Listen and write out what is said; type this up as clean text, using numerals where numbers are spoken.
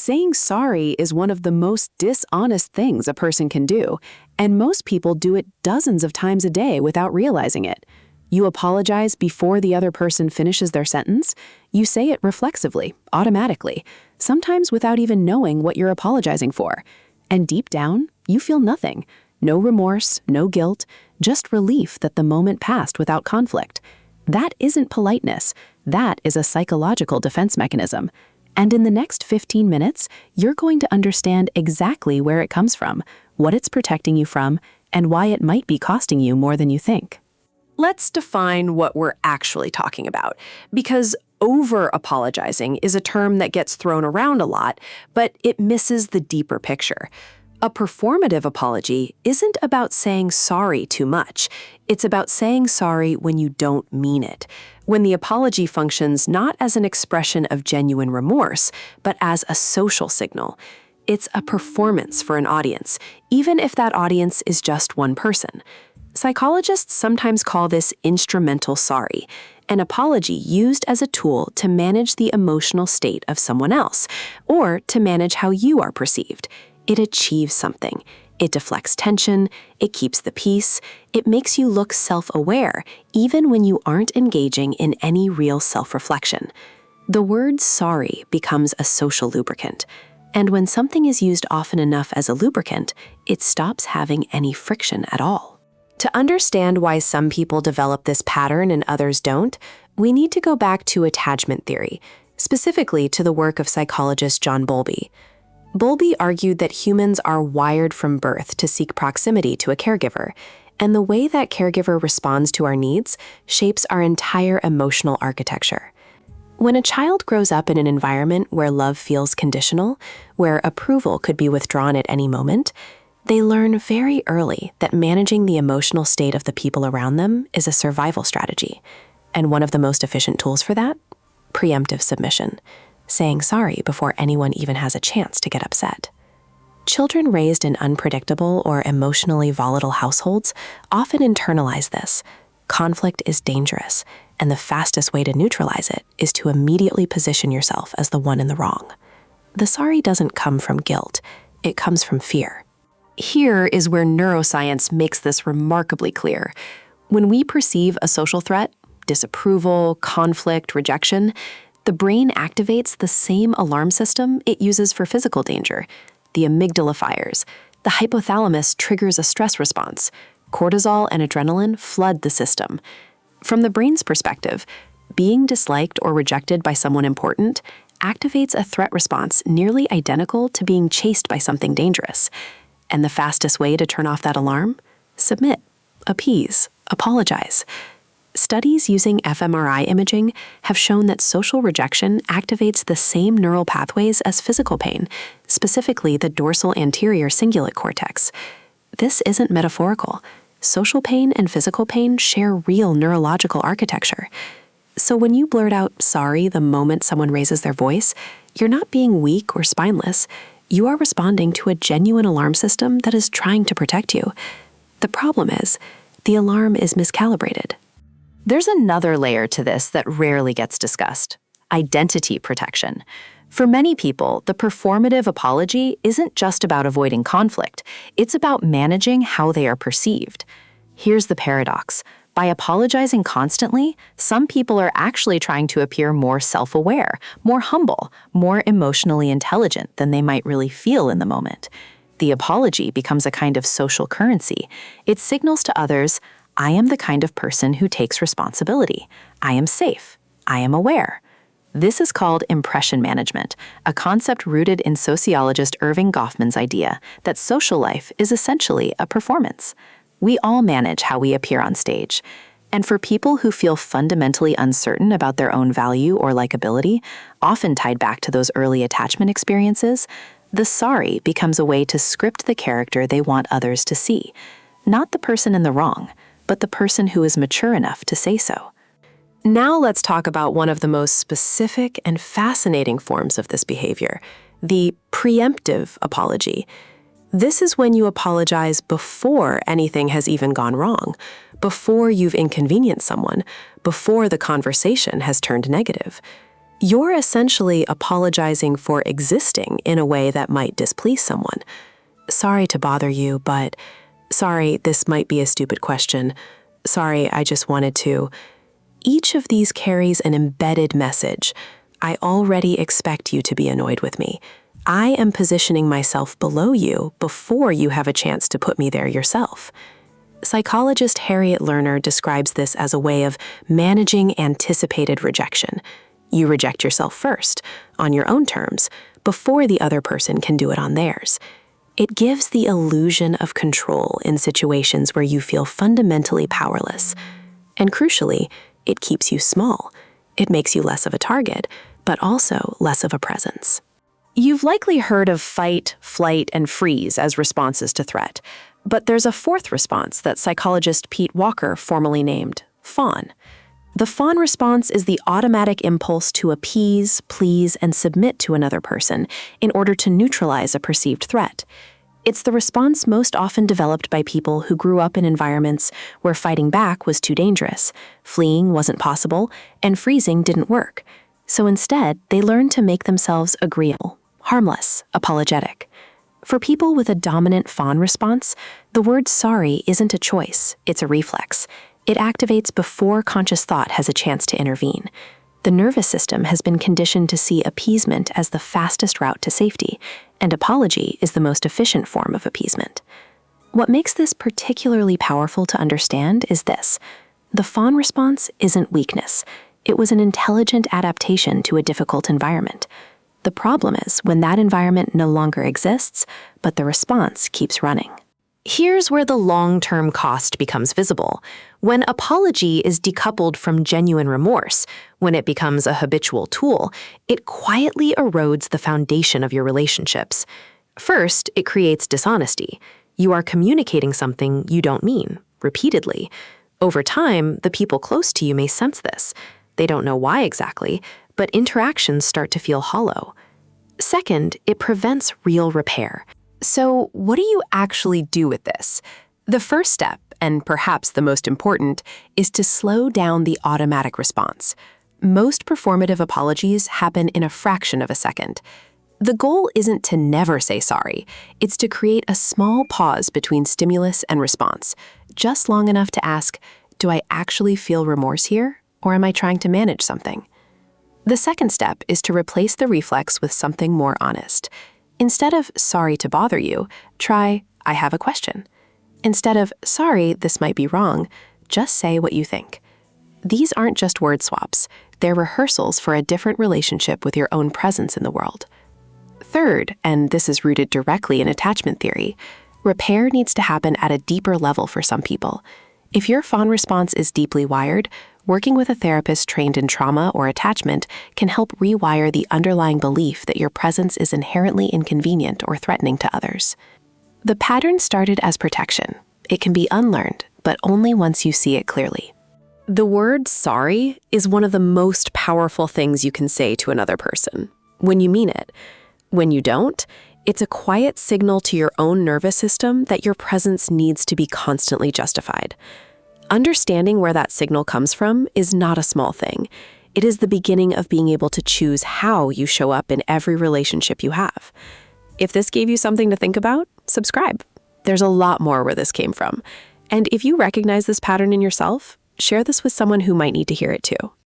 Saying sorry is one of the most dishonest things a person can do, and most people do it dozens of times a day without realizing it. You apologize before the other person finishes their sentence. You say it reflexively, automatically, sometimes without even knowing what you're apologizing for. And deep down, you feel nothing. No remorse, no guilt, just relief that the moment passed without conflict. That isn't politeness. That is a psychological defense mechanism. And in the next 15 minutes, you're going to understand exactly where it comes from, what it's protecting you from, and why it might be costing you more than you think. Let's define what we're actually talking about, because over-apologizing is a term that gets thrown around a lot, but it misses the deeper picture. A performative apology isn't about saying sorry too much. It's about saying sorry when you don't mean it, when the apology functions not as an expression of genuine remorse, but as a social signal. It's a performance for an audience, even if that audience is just one person. Psychologists sometimes call this instrumental sorry, an apology used as a tool to manage the emotional state of someone else, or to manage how you are perceived. It achieves something. It deflects tension, it keeps the peace, it makes you look self-aware, even when you aren't engaging in any real self-reflection. The word sorry becomes a social lubricant, and when something is used often enough as a lubricant, it stops having any friction at all. To understand why some people develop this pattern and others don't, we need to go back to attachment theory, specifically to the work of psychologist John Bowlby. Bowlby argued that humans are wired from birth to seek proximity to a caregiver, and the way that caregiver responds to our needs shapes our entire emotional architecture. When a child grows up in an environment where love feels conditional, where approval could be withdrawn at any moment, they learn very early that managing the emotional state of the people around them is a survival strategy. And one of the most efficient tools for that? Preemptive submission. Saying sorry before anyone even has a chance to get upset. Children raised in unpredictable or emotionally volatile households often internalize this. Conflict is dangerous, and the fastest way to neutralize it is to immediately position yourself as the one in the wrong. The sorry doesn't come from guilt, it comes from fear. Here is where neuroscience makes this remarkably clear. When we perceive a social threat, disapproval, conflict, rejection, the brain activates the same alarm system it uses for physical danger. The amygdala fires. The hypothalamus triggers a stress response. Cortisol and adrenaline flood the system. From the brain's perspective, being disliked or rejected by someone important activates a threat response nearly identical to being chased by something dangerous. And the fastest way to turn off that alarm? Submit, appease, apologize. Studies using fMRI imaging have shown that social rejection activates the same neural pathways as physical pain, specifically the dorsal anterior cingulate cortex. This isn't metaphorical. Social pain and physical pain share real neurological architecture. So when you blurt out sorry the moment someone raises their voice, you're not being weak or spineless. You are responding to a genuine alarm system that is trying to protect you. The problem is, the alarm is miscalibrated. There's another layer to this that rarely gets discussed: identity protection. For many people, the performative apology isn't just about avoiding conflict, it's about managing how they are perceived. Here's the paradox. By apologizing constantly, some people are actually trying to appear more self-aware, more humble, more emotionally intelligent than they might really feel in the moment. The apology becomes a kind of social currency. It signals to others, I am the kind of person who takes responsibility. I am safe. I am aware. This is called impression management, a concept rooted in sociologist Irving Goffman's idea that social life is essentially a performance. We all manage how we appear on stage. And for people who feel fundamentally uncertain about their own value or likability, often tied back to those early attachment experiences, the sorry becomes a way to script the character they want others to see. Not the person in the wrong, but the person who is mature enough to say so. Now let's talk about one of the most specific and fascinating forms of this behavior, the preemptive apology. This is when you apologize before anything has even gone wrong, before you've inconvenienced someone, before the conversation has turned negative. You're essentially apologizing for existing in a way that might displease someone. Sorry to bother you, but sorry, this might be a stupid question. Sorry, I just wanted to. Each of these carries an embedded message. I already expect you to be annoyed with me. I am positioning myself below you before you have a chance to put me there yourself. Psychologist Harriet Lerner describes this as a way of managing anticipated rejection. You reject yourself first, on your own terms, before the other person can do it on theirs. It gives the illusion of control in situations where you feel fundamentally powerless. And crucially, it keeps you small. It makes you less of a target, but also less of a presence. You've likely heard of fight, flight, and freeze as responses to threat. But there's a fourth response that psychologist Pete Walker formally named fawn. The fawn response is the automatic impulse to appease, please, and submit to another person in order to neutralize a perceived threat. It's the response most often developed by people who grew up in environments where fighting back was too dangerous, fleeing wasn't possible, and freezing didn't work. So instead, they learned to make themselves agreeable, harmless, apologetic. For people with a dominant fawn response, the word sorry isn't a choice, it's a reflex. It activates before conscious thought has a chance to intervene. The nervous system has been conditioned to see appeasement as the fastest route to safety, and apology is the most efficient form of appeasement. What makes this particularly powerful to understand is this. The fawn response isn't weakness. It was an intelligent adaptation to a difficult environment. The problem is when that environment no longer exists, but the response keeps running. Here's where the long-term cost becomes visible. When apology is decoupled from genuine remorse, when it becomes a habitual tool, it quietly erodes the foundation of your relationships. First, it creates dishonesty. You are communicating something you don't mean, repeatedly. Over time, the people close to you may sense this. They don't know why exactly, but interactions start to feel hollow. Second, it prevents real repair. So, what do you actually do with this? The first step, and perhaps the most important, is to slow down the automatic response. Most performative apologies happen in a fraction of a second. The goal isn't to never say sorry. It's to create a small pause between stimulus and response, just long enough to ask, do I actually feel remorse here, or am I trying to manage something? The second step is to replace the reflex with something more honest. Instead of sorry to bother you, try, I have a question. Instead of sorry, this might be wrong, just say what you think. These aren't just word swaps. They're rehearsals for a different relationship with your own presence in the world. Third, and this is rooted directly in attachment theory, repair needs to happen at a deeper level for some people. If your fawn response is deeply wired, working with a therapist trained in trauma or attachment can help rewire the underlying belief that your presence is inherently inconvenient or threatening to others. The pattern started as protection. It can be unlearned, but only once you see it clearly. The word sorry is one of the most powerful things you can say to another person, when you mean it. When you don't, it's a quiet signal to your own nervous system that your presence needs to be constantly justified. Understanding where that signal comes from is not a small thing. It is the beginning of being able to choose how you show up in every relationship you have. If this gave you something to think about, subscribe. There's a lot more where this came from. And if you recognize this pattern in yourself, share this with someone who might need to hear it too.